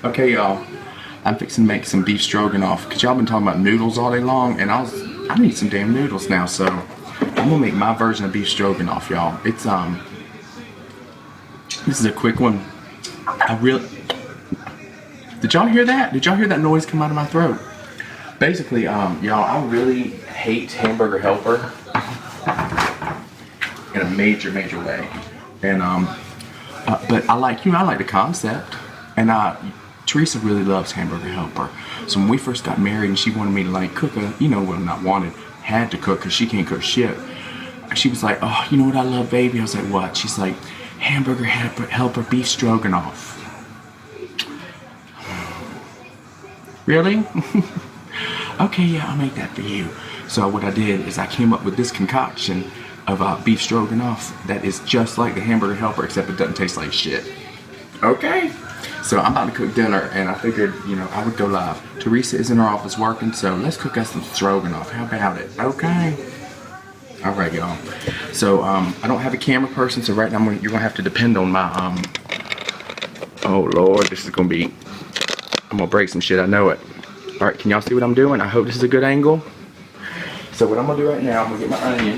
Okay, y'all, I'm fixing to make some beef stroganoff because y'all been talking about noodles all day long, and I need some damn noodles now. So I'm gonna make my version of beef stroganoff, y'all. It's this is a quick one. Did y'all hear that? Did y'all hear that noise come out of my throat? Basically, y'all, I really hate Hamburger Helper in a major way, and but I like the concept, and Teresa really loves Hamburger Helper. So when we first got married and she wanted me to like cook not wanted, had to cook because she can't cook shit. She was like, oh, you know what I love, baby? I was like, what? She's like, Hamburger Helper beef stroganoff. Really? Okay, yeah, I'll make that for you. So what I did is I came up with this concoction of beef stroganoff that is just like the Hamburger Helper, except it doesn't taste like shit. Okay? So I'm about to cook dinner, and I figured, I would go live. Teresa is in her office working, so let's cook us some stroganoff. How about it? Okay. All right, y'all. So I don't have a camera person, so right now you're gonna have to depend on my Oh Lord, this is gonna be. I'm gonna break some shit. I know it. All right, can y'all see what I'm doing? I hope this is a good angle. So what I'm gonna do right now, I'm gonna get my onion.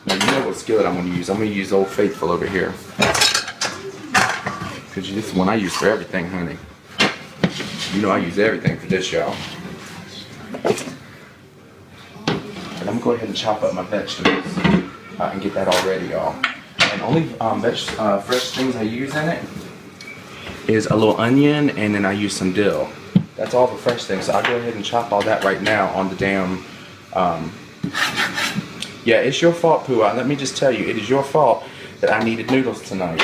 Now you know what skillet I'm gonna use. I'm gonna use Old Faithful over here. Because this is one I use for everything, honey. You know I use everything for this, y'all. And I'm gonna go ahead and chop up my vegetables and get that all ready, y'all. And only fresh things I use in it is a little onion, and then I use some dill. That's all the fresh things. So I'll go ahead and chop all that right now on the damn. Yeah, it's your fault, Pooh. Let me just tell you, it is your fault that I needed noodles tonight.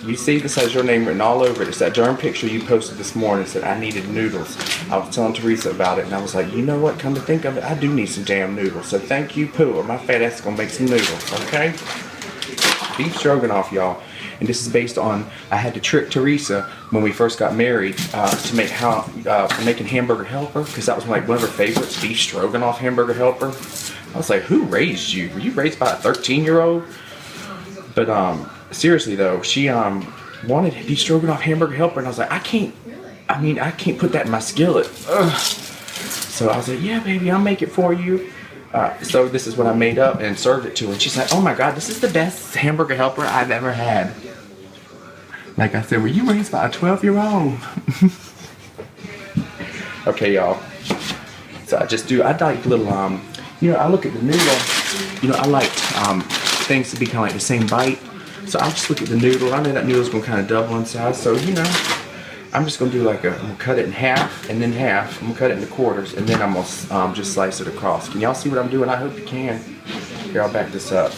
You see, this has your name written all over it. It's that darn picture you posted this morning that said I needed noodles. I was telling Teresa about it, and I was like, you know what? Come to think of it, I do need some damn noodles. So thank you, Pooh, or my fat ass is gonna make some noodles. Okay? Beef stroganoff, y'all. And this is based on, I had to trick Teresa when we first got married to make for making Hamburger Helper, because that was like one of her favorites, beef stroganoff Hamburger Helper. I was like, who raised you? Were you raised by a 13-year-old? But seriously though, she wanted beef stroganoff Hamburger Helper, and I was like, I can't put that in my skillet. Ugh. So I was like, yeah, baby, I'll make it for you. So this is what I made up and served it to her. And she's like, oh my God, this is the best Hamburger Helper I've ever had. Like I said, were you raised by a 12-year-old? Okay, y'all. So I like little, I look at the noodle, I like things to be kind of like the same bite. So I'll just look at the noodle. I know that noodle's going to kind of double in size. So, I'm just going to do I'm going to cut it in half and then half. I'm going to cut it into quarters, and then I'm going to just slice it across. Can y'all see what I'm doing? I hope you can. Here, I'll back this up.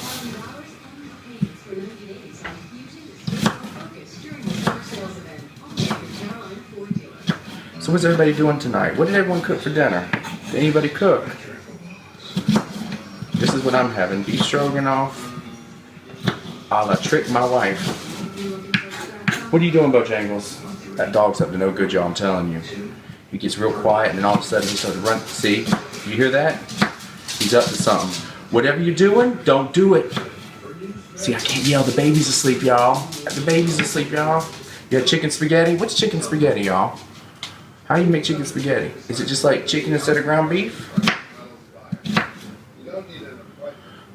So what's everybody doing tonight? What did everyone cook for dinner? Did anybody cook? This is what I'm having. Beef stroganoff. I'll trick my wife. What are you doing, Bojangles? That dog's up to no good, y'all, I'm telling you. He gets real quiet, and then all of a sudden he starts to run. See? You hear that? He's up to something. Whatever you're doing, don't do it. See, I can't yell. The baby's asleep, y'all. The baby's asleep, y'all. You got chicken spaghetti? What's chicken spaghetti, y'all? How do you make chicken spaghetti? Is it just like chicken instead of ground beef?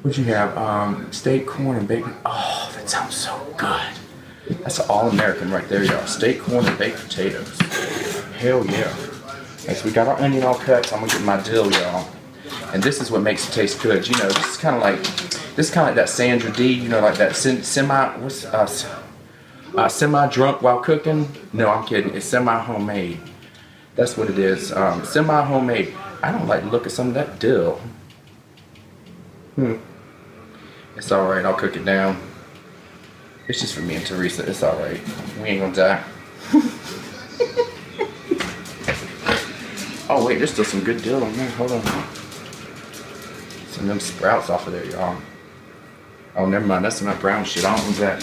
What'd you have? Steak, corn, and bacon. Oh, that sounds so good. That's an all-American right there, y'all. Steak, corn, and baked potatoes. Hell yeah. Okay, so we got our onion all cut, so I'm gonna get my dill, y'all. And this is what makes it taste good. This is kind of like that Sandra D. Like that semi-drunk while cooking. No, I'm kidding. It's semi-homemade. That's what it is. Semi-homemade. I don't like the look of some of that dill. It's alright, I'll cook it down. It's just for me and Teresa, it's alright. We ain't gonna die. Oh wait, there's still some good dill on there, hold on. Some of them sprouts off of there, y'all. Oh, never mind, that's some of that brown shit, I don't want that.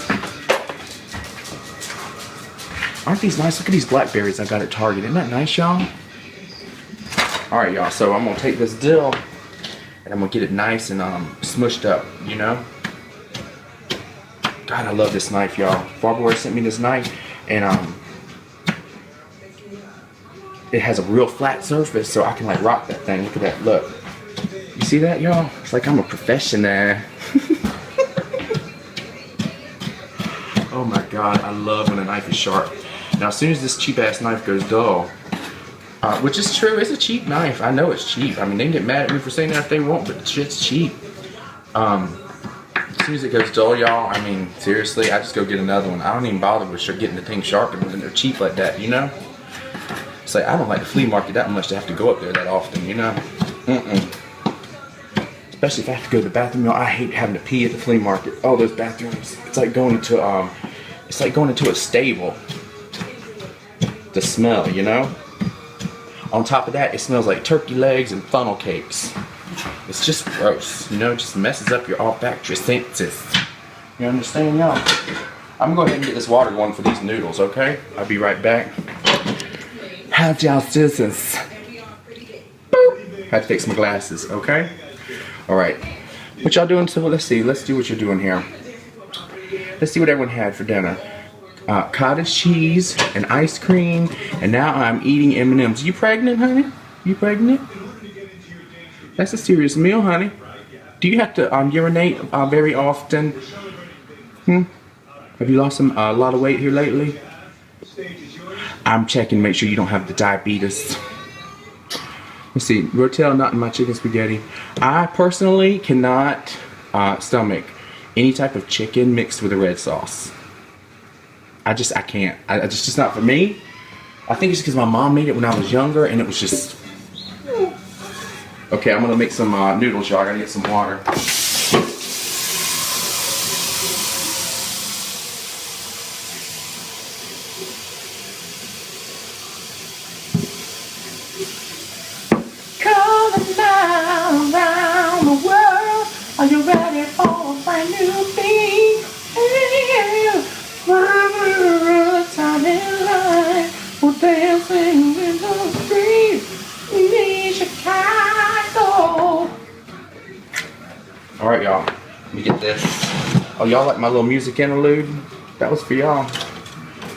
Aren't these nice? Look at these blackberries I got at Target, isn't that nice, y'all? Alright, y'all, so I'm gonna take this dill and I'm gonna get it nice and smushed up, God, I love this knife, y'all. Barbara sent me this knife, and it has a real flat surface, so I can like rock that thing. Look at that, look. You see that, y'all? It's like I'm a professional. Oh my God, I love when a knife is sharp. Now, as soon as this cheap ass knife goes dull, which is true, it's a cheap knife. I know it's cheap. I mean, they can get mad at me for saying that if they won't, but shit's cheap. As soon as it goes dull, y'all, I mean, seriously, I just go get another one. I don't even bother with getting the thing sharpened when they're cheap like that, you know? It's like, I don't like the flea market that much to have to go up there that often, you know? Especially if I have to go to the bathroom, y'all. I hate having to pee at the flea market. Oh, those bathrooms. It's like going into a stable. The smell, you know? On top of that, it smells like turkey legs and funnel cakes. It's just gross, you know? It just messes up your olfactory senses. You understand, y'all? I'm gonna go ahead and get this water going for these noodles, okay? I'll be right back. How's y'all citizens? Boop. Had to fix my glasses, okay? Alright. What y'all doing? So let's see. Let's do what you're doing here. Let's see what everyone had for dinner. Cottage cheese and ice cream, and now I'm eating M&Ms. You pregnant, honey? You pregnant? That's a serious meal, honey. Do you have to urinate very often? Have you lost a lot of weight here lately? I'm checking to make sure you don't have the diabetes. Let's see, rotel not in my chicken spaghetti. I personally cannot stomach any type of chicken mixed with a red sauce. I can't. It's just not for me. I think it's because my mom made it when I was younger, and it was just... Okay, I'm gonna make some noodles, y'all. I gotta get some water. Calling now around the world. Are you ready for a brand new thing? Hey, time in line, we're dancing in the street in Chicago. Alright, y'all, let me get this. Oh, y'all like my little music interlude? That was for y'all.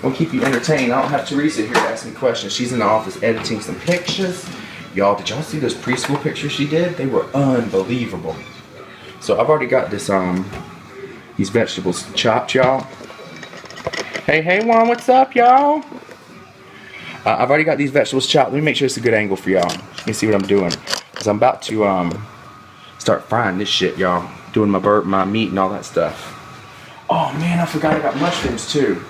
I'll keep you entertained. I don't have Teresa here to ask me questions. She's in the office editing some pictures. Y'all, did y'all see those preschool pictures she did? They were unbelievable. So I've already got this these vegetables chopped, y'all. Hey, Juan, what's up, y'all? I've already got these vegetables chopped. Let me make sure it's a good angle for y'all. Let me see what I'm doing. Because I'm about to start frying this shit, y'all. Doing my meat and all that stuff. Oh, man, I forgot I got mushrooms, too.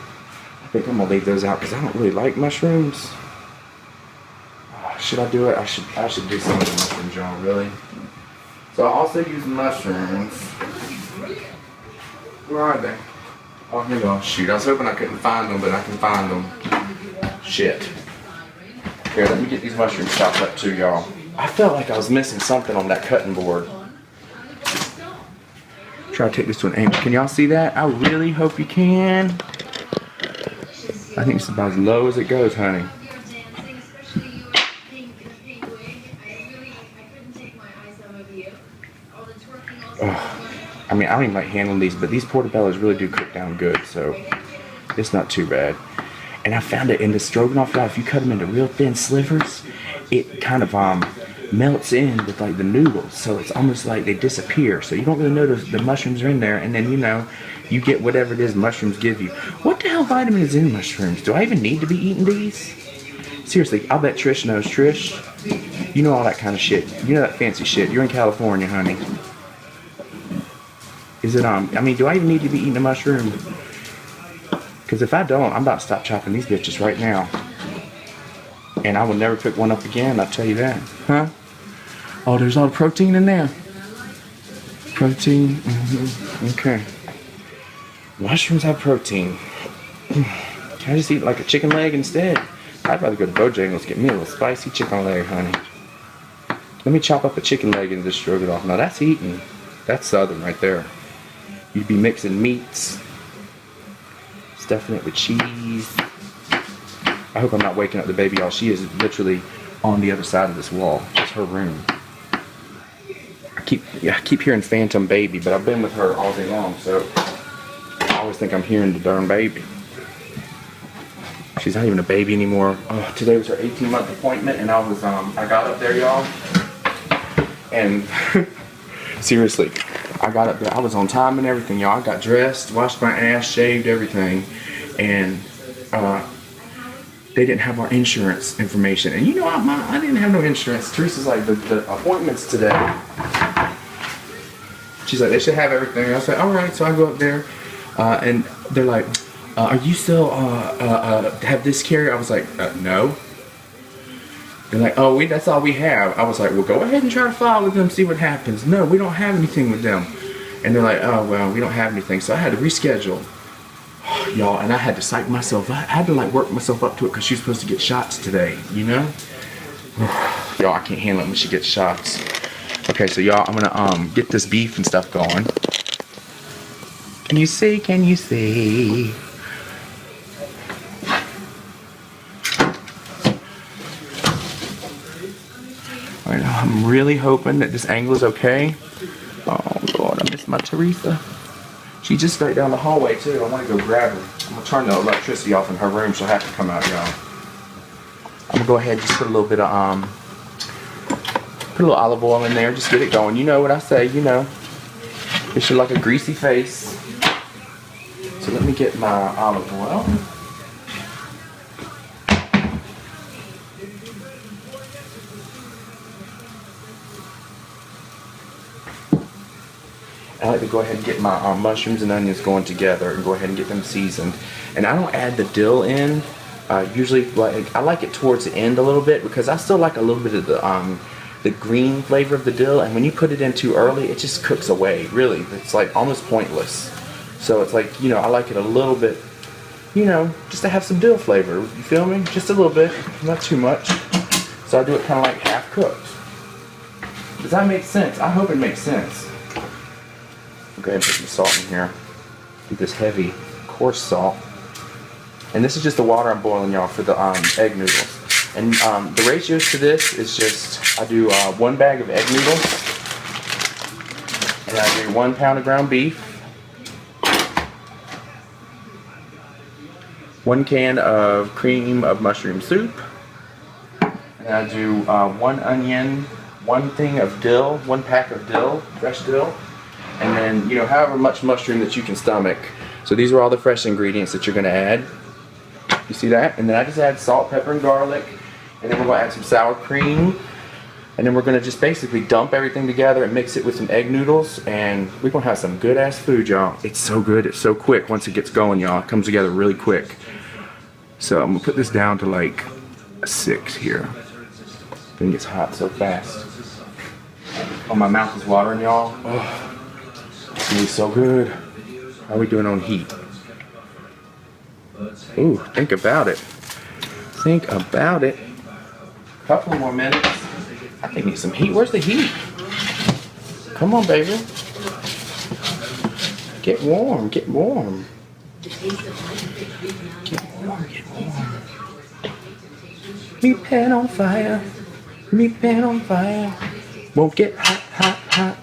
I think I'm going to leave those out because I don't really like mushrooms. Should I do it? I should do some of the mushrooms, y'all, really. So I also use mushrooms. Where are they? Oh, here we go. Shoot, I was hoping I couldn't find them, but I can find them. Shit. Here, let me get these mushrooms chopped up too, y'all. I felt like I was missing something on that cutting board. Try to take this to an angle. Can y'all see that? I really hope you can. I think it's about as low as it goes, honey. Ugh. I mean, I don't even like handling these, but these portobellos really do cook down good, so it's not too bad. And I found it in the stroganoff, y'all, if you cut them into real thin slivers, it kind of melts in with like the noodles, so it's almost like they disappear. So you don't really know the mushrooms are in there, and then, you know, you get whatever it is mushrooms give you. What the hell vitamin is in mushrooms? Do I even need to be eating these? Seriously, I'll bet Trish knows. Trish, you know all that kind of shit. You know that fancy shit. You're in California, honey. Is it, I mean, do I even need to be eating a mushroom? Because if I don't, I'm about to stop chopping these bitches right now. And I will never pick one up again, I'll tell you that. Huh? Oh, there's all the protein in there. Protein, okay. Mushrooms have protein. Can I just eat like a chicken leg instead? I'd rather go to Bojangles, get me a little spicy chicken leg, honey. Let me chop up a chicken leg and just stroke it off. Now that's eating. That's southern right there. You'd be mixing meats, stuffing it with cheese. I hope I'm not waking up the baby, y'all. She is literally on the other side of this wall. It's her room. I keep hearing phantom baby, but I've been with her all day long, so all always think I'm hearing the darn baby. She's not even a baby anymore. Oh, today was her 18-month appointment, and I got up there, y'all, and seriously, I got up there. I was on time and everything, y'all. I got dressed, washed my ass, shaved, everything, and they didn't have our insurance information. And you know, I didn't have no insurance. Teresa's like, the appointments today. She's like, they should have everything. I was like, all right. So I go up there, and they're like, are you still have this carrier? I was like, no. They're like, oh, that's all we have. I was like, well, go ahead and try to file with them, see what happens. No, we don't have anything with them. And they're like, oh, well, we don't have anything. So I had to reschedule. Y'all, and I had to psych myself. I had to like work myself up to it because she's supposed to get shots today, you know? Y'all, I can't handle it when she gets shots. Okay, so y'all, I'm gonna get this beef and stuff going. Can you see? Can you see? Alright, I'm really hoping that this angle is okay. Oh Lord, I miss my Teresa. She's just right down the hallway too. I want to go grab her. I'm gonna turn the electricity off in her room. She'll have to come out, y'all. I'm gonna go ahead and just put a little bit of put a little olive oil in there. Just get it going. You know what I say, you know. It should like a greasy face. So let me get my olive oil. I like to go ahead and get my mushrooms and onions going together and go ahead and get them seasoned. And I don't add the dill in. Usually, like, I like it towards the end a little bit because I still like a little bit of the green flavor of the dill. And when you put it in too early, it just cooks away. Really, it's like almost pointless. So it's like, you know, I like it a little bit, you know, just to have some dill flavor. You feel me? Just a little bit, not too much. So I do it kind of like half cooked. Does that make sense? I hope it makes sense. Go ahead and put some salt in here. Do this heavy, coarse salt. And this is just the water I'm boiling, y'all, for the egg noodles. And the ratios to this is just, I do 1 bag of egg noodles. And I do 1 pound of ground beef. 1 can of cream of mushroom soup. And I do 1 onion, 1 thing of dill, 1 pack of dill, fresh dill. And then, you know, however much mushroom that you can stomach. So these are all the fresh ingredients that you're going to add. You see that? And then I just add salt, pepper, and garlic. And then we're going to add some sour cream. And then we're going to just basically dump everything together and mix it with some egg noodles. And we're going to have some good-ass food, y'all. It's so good. It's so quick once it gets going, y'all. It comes together really quick. So I'm going to put this down to like a 6 here. Then it gets hot so fast. Oh, my mouth is watering, y'all. Oh. It's so good. How are we doing on heat? Ooh, think about it. Think about it. Couple more minutes. I think we need some heat. Where's the heat? Come on, baby. Get warm. Get warm. Get warm. Get warm. Meat pan on fire. Meat pan on fire. Won't get hot, hot, hot.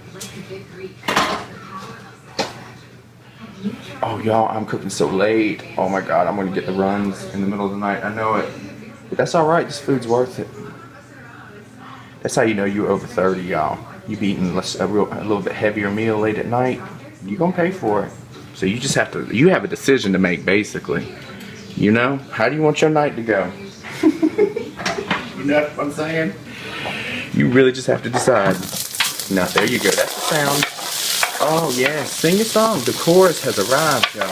Oh, y'all, I'm cooking so late. Oh my God, I'm gonna get the runs in the middle of the night. I know it. But that's all right. This food's worth it. That's how you know you're over 30, y'all. You be eating a little bit heavier meal late at night. You're gonna pay for it. So you just have to, you have a decision to make, basically. You know, how do you want your night to go? You know what I'm saying? You really just have to decide. Now, there you go. That's the sound. Oh, yes. Sing a song. The chorus has arrived, y'all.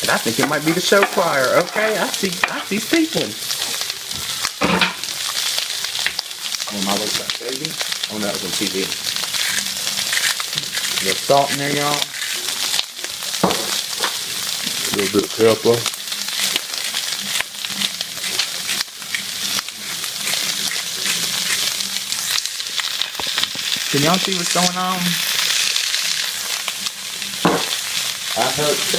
And I think it might be the show choir. Okay, I see people. Oh, my what's that, baby? Oh, no, that was on TV. A little salt in there, y'all. A little bit of pepper. Can y'all see what's going on? I hope so.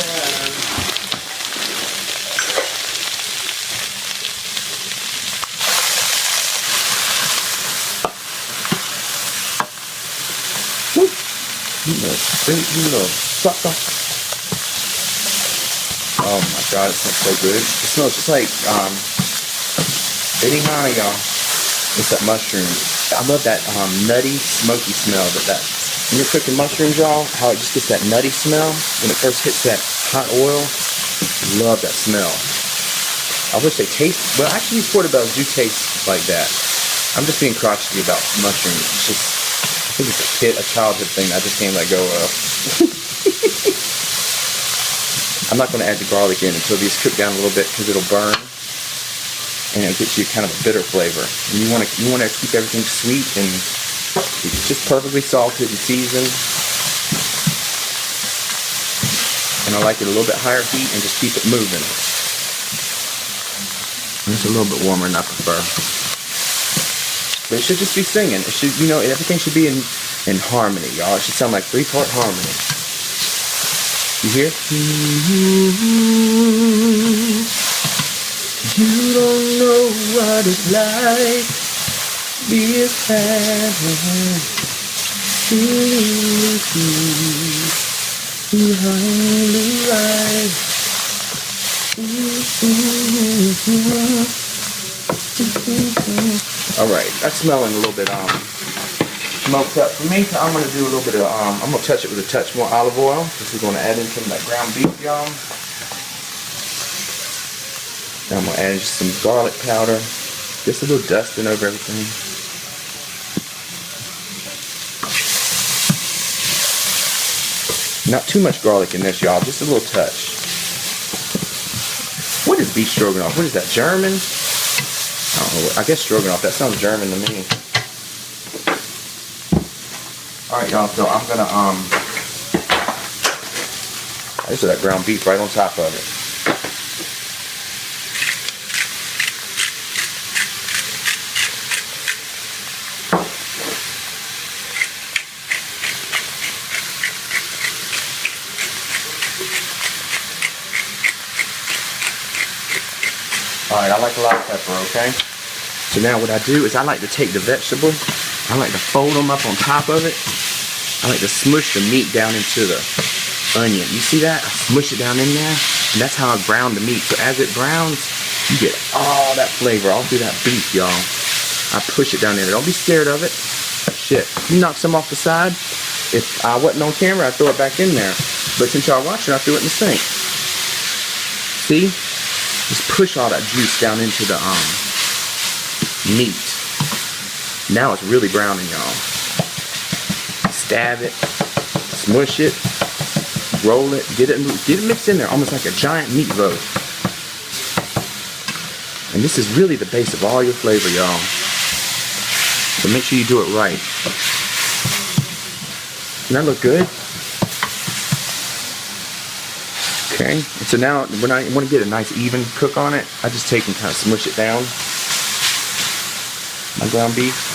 Woo! You know, sucker. Oh my god, it smells so good. It smells just like Benihana, y'all. It's that mushroom. I love that nutty, smoky smell that when you're cooking mushrooms, y'all, how it just gets that nutty smell when it first hits that hot oil. Love that smell. I wish they taste, well, actually these portobellos do taste like that. I'm just being crotchety about mushrooms. It's just, I think it's a childhood thing that I just can't let go of. I'm not going to add the garlic in until these cook down a little bit because it'll burn. And it gets you kind of a bitter flavor. And you want to keep everything sweet and just perfectly salted and seasoned. And I like it a little bit higher heat and just keep it moving. It's a little bit warmer than I prefer. But it should just be singing. It should, you know, everything should be in harmony, y'all. It should sound like 3-part harmony. You hear? You don't know what it's like. Be a fan. Behind the light. Alright, that's smelling a little bit smoked up for me, so I'm going to do a little bit of, I'm going to touch it with a touch more olive oil, because we're going to add in some of that ground beef, y'all. Now I'm going to add just some garlic powder, just a little dusting over everything. Not too much garlic in this, y'all, just a little touch. What is beef stroganoff? What is that, German? I don't know. I guess stroganoff, that sounds German to me. Alright, y'all, so I'm gonna, this is that ground beef right on top of it. Alright, I like a lot of pepper, okay? So now what I do is I like to take the vegetable, I like to fold them up on top of it. I like to smush the meat down into the onion. You see that? I smush it down in there, and that's how I brown the meat. So as it browns, you get all that flavor all through that beef, y'all. I push it down in there. Don't be scared of it. Shit. You knock some off the side. If I wasn't on camera, I'd throw it back in there. But since y'all watching, I threw it in the sink. See? Just push all that juice down into the meat. Now it's really browning, y'all. Stab it, smush it, roll it, get it mixed in there, almost like a giant meat loaf. And this is really the base of all your flavor, y'all. So make sure you do it right. Doesn't that look good? Okay, and so now when I want to get a nice even cook on it, I just take and kind of smush it down. My ground beef.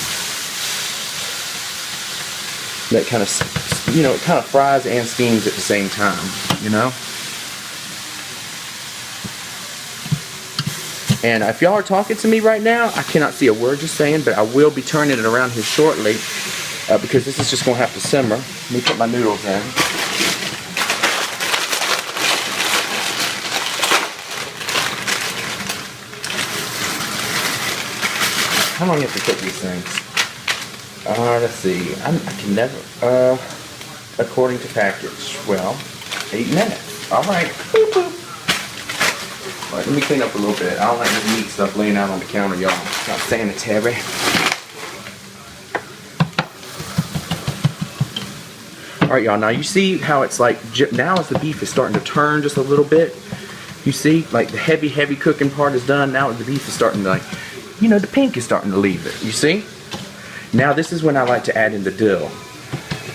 That kind of, you know, it kind of fries and steams at the same time, you know? And if y'all are talking to me right now, I cannot see a word you're saying, but I will be turning it around here shortly because this is just going to have to simmer. Let me put my noodles in. How long do you have to cook these things? Let's see. I can never, according to package, well, 8 minutes. Alright. Boop, boop. Alright, let me clean up a little bit. I don't like this meat stuff laying out on the counter, y'all. It's not sanitary. Alright, y'all. Now you see how it's like, now as the beef is starting to turn just a little bit, you see, like the heavy cooking part is done. Now the beef is starting to, like, you know, the pink is starting to leave it. You see? Now this is when I like to add in the dill.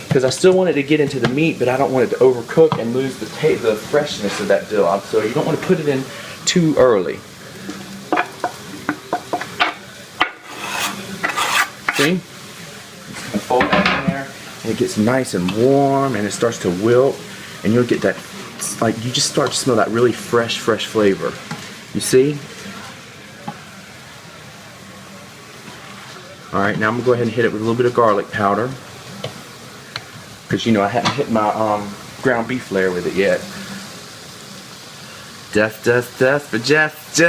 Because I still want it to get into the meat, but I don't want it to overcook and lose the freshness of that dill. So you don't want to put it in too early. See? Fold that in there, and it gets nice and warm, and it starts to wilt, and you'll get that, like, you just start to smell that really fresh flavor. You see? Alright, now I'm going to go ahead and hit it with a little bit of garlic powder. Because, you know, I haven't hit my ground beef layer with it yet. Dust for Jess.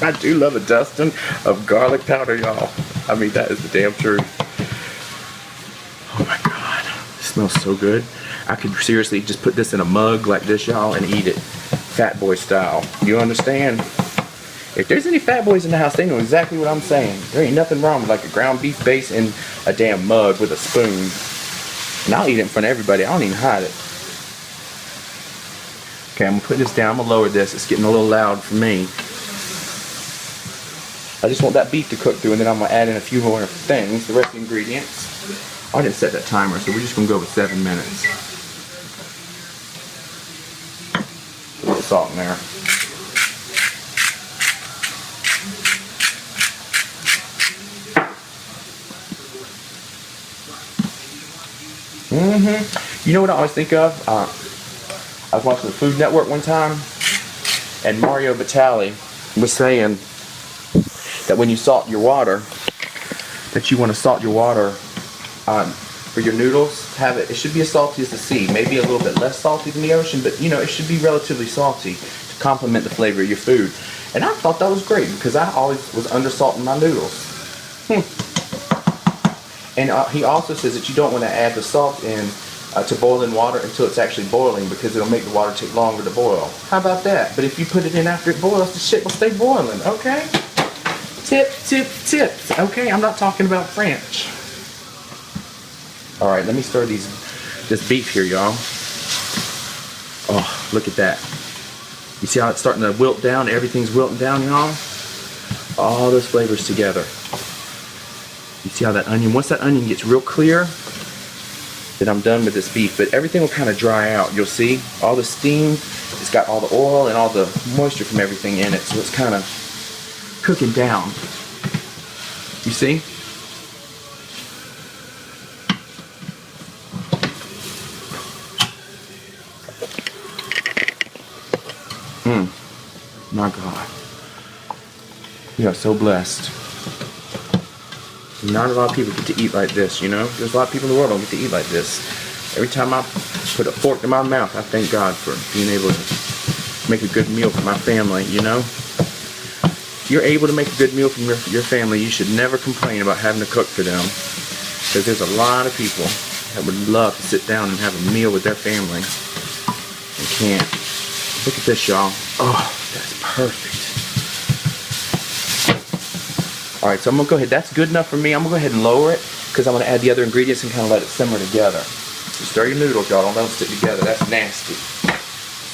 I do love a dusting of garlic powder, y'all. I mean, that is the damn truth. Oh my God, it smells so good. I could seriously just put this in a mug like this, y'all, and eat it fat boy style. You understand? If there's any fat boys in the house, they know exactly what I'm saying. There ain't nothing wrong with like a ground beef base in a damn mug with a spoon. And I'll eat it in front of everybody. I don't even hide it. Okay, I'm gonna put this down. I'm gonna lower this. It's getting a little loud for me. I just want that beef to cook through, and then I'm gonna add in a few more things, the rest of the ingredients. I didn't set that timer, so we're just gonna go with 7 minutes. A little salt in there. You know what I always think of? I was watching the Food Network one time, and Mario Batali was saying that when you salt your water, that you want to salt your water for your noodles. It should be as salty as the sea, maybe a little bit less salty than the ocean, but you know, it should be relatively salty to complement the flavor of your food. And I thought that was great because I always was undersalting my noodles. And he also says that you don't want to add the salt in to boiling water until it's actually boiling, because it'll make the water take longer to boil. How about that? But if you put it in after it boils, the shit will stay boiling, okay? Tips. Okay, I'm not talking about French. Alright, let me stir this beef here, y'all. Oh, look at that. You see how it's starting to wilt down? Everything's wilting down, y'all? All those flavors together. You see how that onion, once that onion gets real clear, then I'm done with this beef. But everything will kind of dry out. You'll see all the steam, it's got all the oil and all the moisture from everything in it. So it's kind of cooking down. You see? My God. We are so blessed. Not a lot of people get to eat like this, you know? There's a lot of people in the world don't get to eat like this. Every time I put a fork in my mouth, I thank God for being able to make a good meal for my family, you know? If you're able to make a good meal for your family, you should never complain about having to cook for them. Because there's a lot of people that would love to sit down and have a meal with their family and can't. Look at this, y'all. Oh, that's perfect. Alright, so I'm going to go ahead. That's good enough for me. I'm going to go ahead and lower it because I'm going to add the other ingredients and kind of let it simmer together. So stir your noodles, y'all. Don't let them stick together. That's nasty.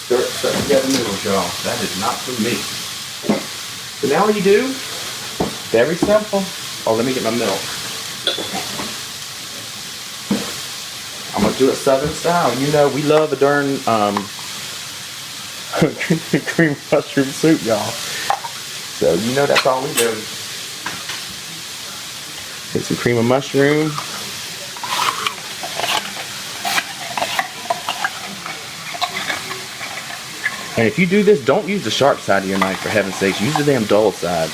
Stir together noodles, y'all. That is not for me. So now what you do, very simple. Oh, let me get my milk. I'm going to do it Southern style. You know, we love a darn cream mushroom soup, y'all. So you know that's all we do. Get some cream of mushroom. And if you do this, don't use the sharp side of your knife, for heaven's sakes. Use the damn dull side.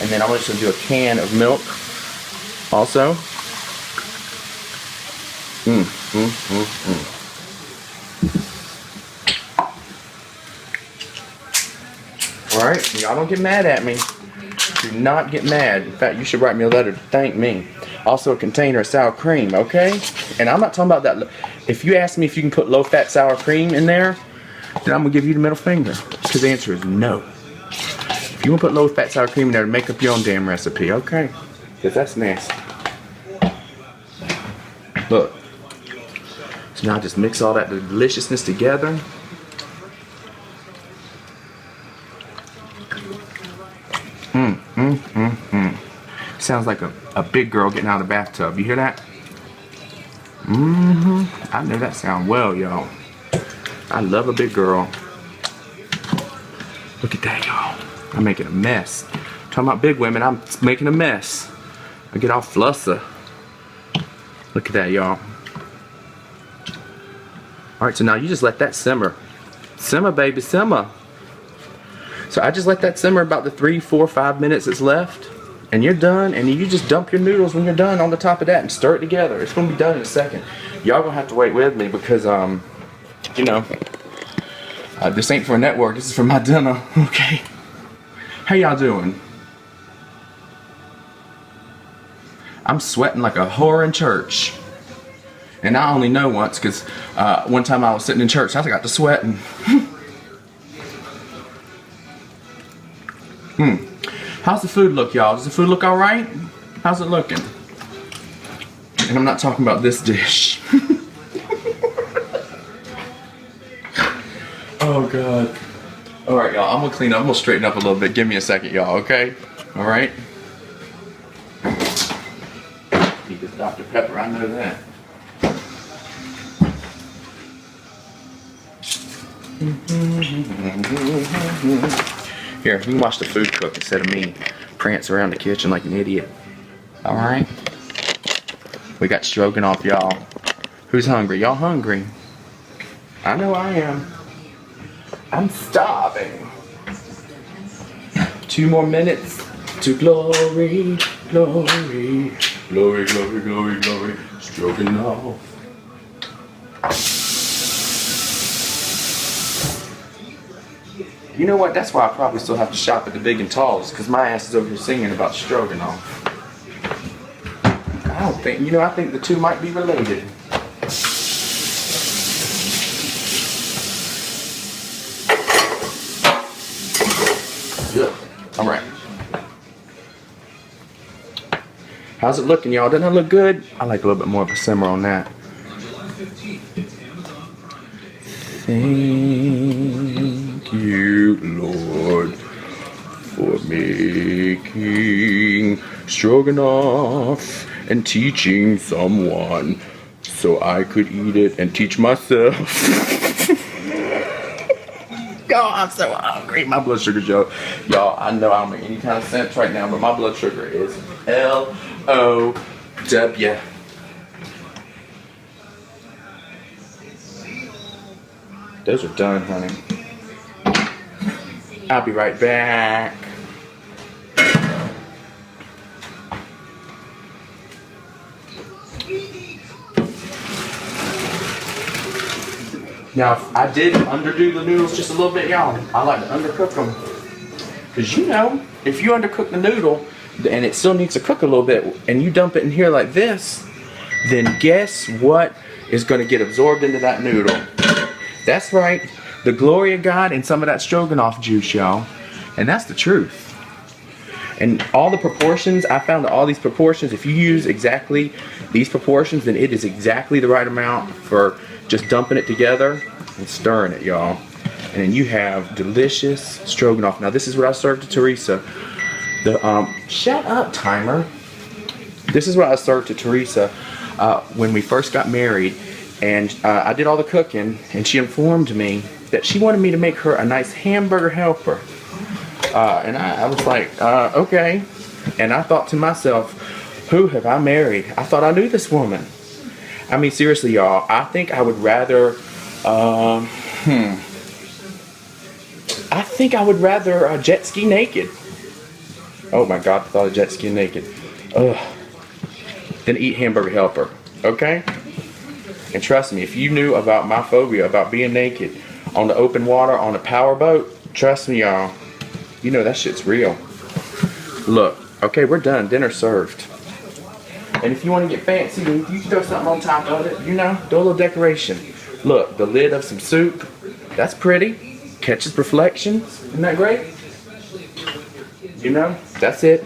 And then I'm just going to do a can of milk also. Alright, y'all don't get mad at me. Do not get mad. In fact, you should write me a letter to thank me. Also a container of sour cream, okay? And I'm not talking about that. If you ask me if you can put low-fat sour cream in there, then I'm going to give you the middle finger. Because the answer is no. If you want to put low-fat sour cream in there, make up your own damn recipe, okay? Because that's nasty. Look. So now I just mix all that deliciousness together. Sounds like a big girl getting out of the bathtub. You hear that? I know that sound well, y'all. I love a big girl. Look at that, y'all. I'm making a mess. Talking about big women, I'm making a mess. I get all fluster. Look at that, y'all. Alright, so now you just let that simmer. Simmer, baby, simmer. So I just let that simmer about the 3, 4, 5 minutes that's left. And you're done, and you just dump your noodles when you're done on the top of that and stir it together. It's gonna be done in a second. Y'all gonna have to wait with me because you know, this ain't for a network, this is for my dinner. Okay, how y'all doing? I'm sweating like a whore in church, and I only know once because one time I was sitting in church, I got to sweating. How's the food look, y'all? Does the food look all right? How's it looking? And I'm not talking about this dish. Oh God. All right, y'all. I'm gonna clean up. I'm gonna straighten up a little bit. Give me a second, y'all. Okay? All right. Need this Dr. Pepper. I know that. Here, you can watch the food cook instead of me prance around the kitchen like an idiot. Alright? We got stroganoff, y'all. Who's hungry? Y'all hungry? I know I am. I'm starving. 2 more minutes to glory, glory, glory, glory, glory, glory, stroganoff. You know what? That's why I probably still have to shop at the Big and Talls, because my ass is over here singing about stroganoff. I don't think, you know, I think the two might be related. Good. All right. How's it looking, y'all? Doesn't it look good? I like a little bit more of a simmer on that. Thank you, Lord, for making stroganoff and teaching someone so I could eat it and teach myself. Y'all, I'm so hungry. My blood sugar, Joe. Y'all, I know I don't make any kind of sense right now, but my blood sugar is L-O-W. Those are done, honey. I'll be right back. Now, I did underdo the noodles just a little bit, y'all. I like to undercook them. Because you know, if you undercook the noodle and it still needs to cook a little bit and you dump it in here like this, then guess what is going to get absorbed into that noodle? That's right, the glory of God and some of that stroganoff juice, y'all. And that's the truth. And all the proportions, I found that all these proportions, if you use exactly these proportions, then it is exactly the right amount for just dumping it together and stirring it, y'all. And then you have delicious stroganoff. Now this is what I served to Teresa. Shut up, timer. This is what I served to Teresa when we first got married. And I did all the cooking, and she informed me that she wanted me to make her a nice Hamburger Helper. And I was like, okay. And I thought to myself, who have I married? I thought I knew this woman. I mean, seriously, y'all, I think I would rather, I think I would rather jet ski naked. Oh my God, I thought of jet ski naked. Ugh. Than eat Hamburger Helper, okay? And trust me, if you knew about my phobia about being naked on the open water on a power boat, trust me, y'all, you know that shit's real. Look, okay, we're done. Dinner served. And if you want to get fancy, you can throw something on top of it, you know, do a little decoration. Look, the lid of some soup, that's pretty. Catches reflections, isn't that great? You know, that's it.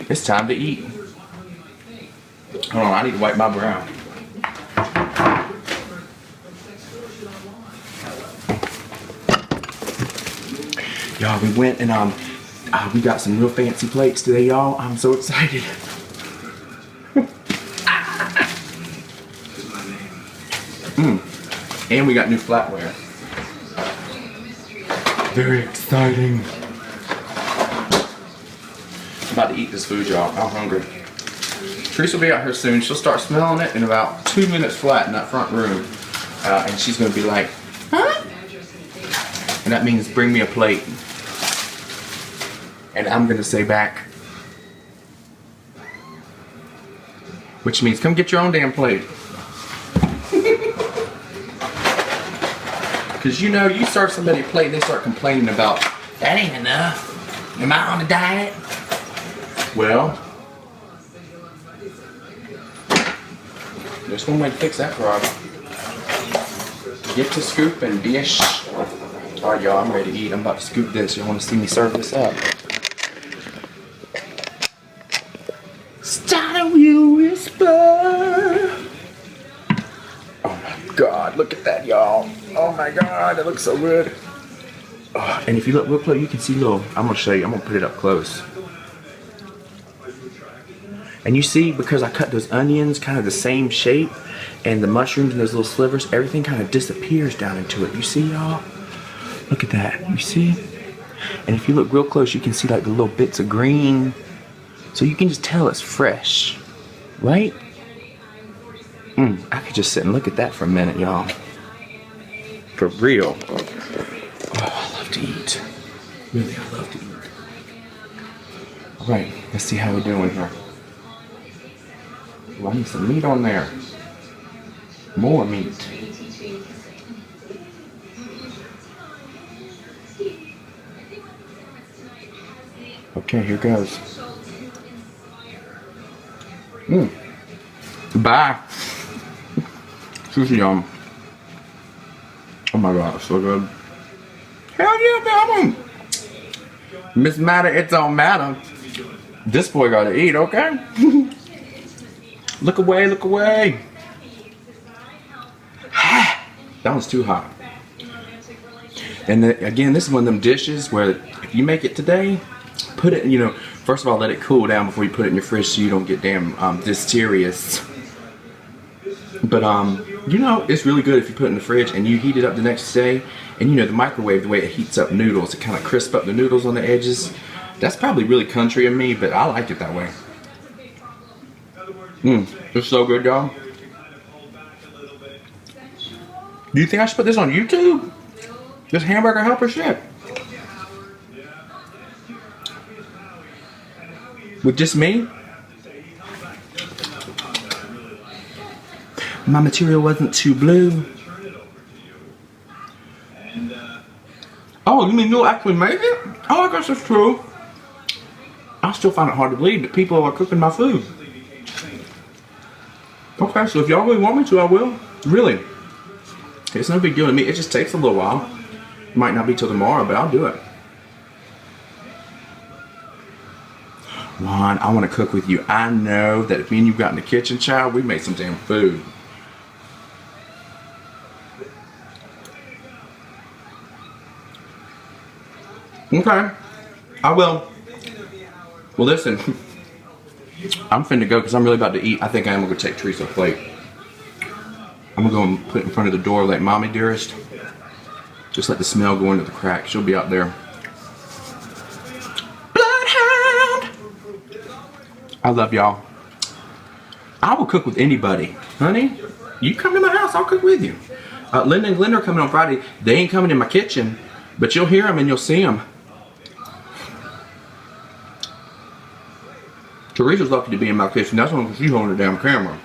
It's time to eat. Hold on, I need to wipe my brow. Y'all, we went and we got some real fancy plates today, y'all. I'm so excited. And we got new flatware. Very exciting. I'm about to eat this food, y'all. I'm hungry. Teresa will be out here soon. She'll start smelling it in about 2 minutes flat in that front room. And she's gonna be like, huh? And that means bring me a plate. And I'm gonna say back, Which means come get your own damn plate. Because you know, you serve somebody a plate and they start complaining about, that ain't enough. Am I on a diet? Well, there's one way to fix that problem. Get to scooping, bitch. Alright, y'all, I'm ready to eat. I'm about to scoop this. Y'all want to see me serve this up? Start a real whisper. Oh my God, look at that, y'all. Oh my God, it looks so good. Oh, and if you look real close, you can see little, I'm gonna show you, I'm gonna put it up close. And you see, because I cut those onions kind of the same shape, and the mushrooms and those little slivers, everything kind of disappears down into it. You see, y'all? Look at that, you see? And if you look real close, you can see like the little bits of green. So you can just tell it's fresh, right? I could just sit and look at that for a minute, y'all. For real. Oh, I love to eat. Really, I love to eat. All right, let's see how we're doing here. Ooh, I need some meat on there. More meat. Okay, here goes. Bye. This is yum. Oh my God, it's so good. Hell yeah, baby. Miss Matter, it don't matter. This boy gotta eat, okay? Look away, look away. That was too hot. And again, this is one of them dishes where if you make it today, put it, you know, first of all, let it cool down before you put it in your fridge so you don't get damn dysterious. But you know, it's really good if you put it in the fridge and you heat it up the next day. And you know, the microwave, the way it heats up noodles, it kind of crisps up the noodles on the edges. That's probably really country of me, but I like it that way. It's so good, y'all. Do you think I should put this on YouTube? This Hamburger Helper shit? With just me? My material wasn't too blue. Oh, you mean you'll actually make it? Oh, I guess that's true. I still find it hard to believe that people are cooking my food. Okay, so if y'all really want me to, I will. Really. It's no big deal to me. It just takes a little while. It might not be till tomorrow, but I'll do it. Juan, I want to cook with you. I know that if me and you got in the kitchen, child, we made some damn food. Okay, I will. Well, listen, I'm finna go because I'm really about to eat. I think I am gonna go take Teresa a plate. I'm gonna go and put it in front of the door like Mommy Dearest. Just let the smell go into the crack. She'll be out there. Bloodhound! I love y'all. I will cook with anybody. Honey, you come to my house, I'll cook with you. Linda and Glenda are coming on Friday. They ain't coming in my kitchen, but you'll hear them and you'll see them. Teresa's lucky to be in my kitchen. That's only because she's holding the damn camera.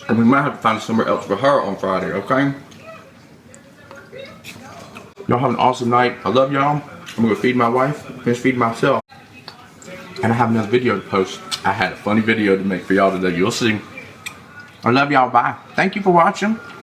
And we might have to find somewhere else for her on Friday, okay? Y'all have an awesome night. I love y'all. I'm gonna feed my wife, finish feeding myself. And I have another video to post. I had a funny video to make for y'all today. You'll see. I love y'all. Bye. Thank you for watching.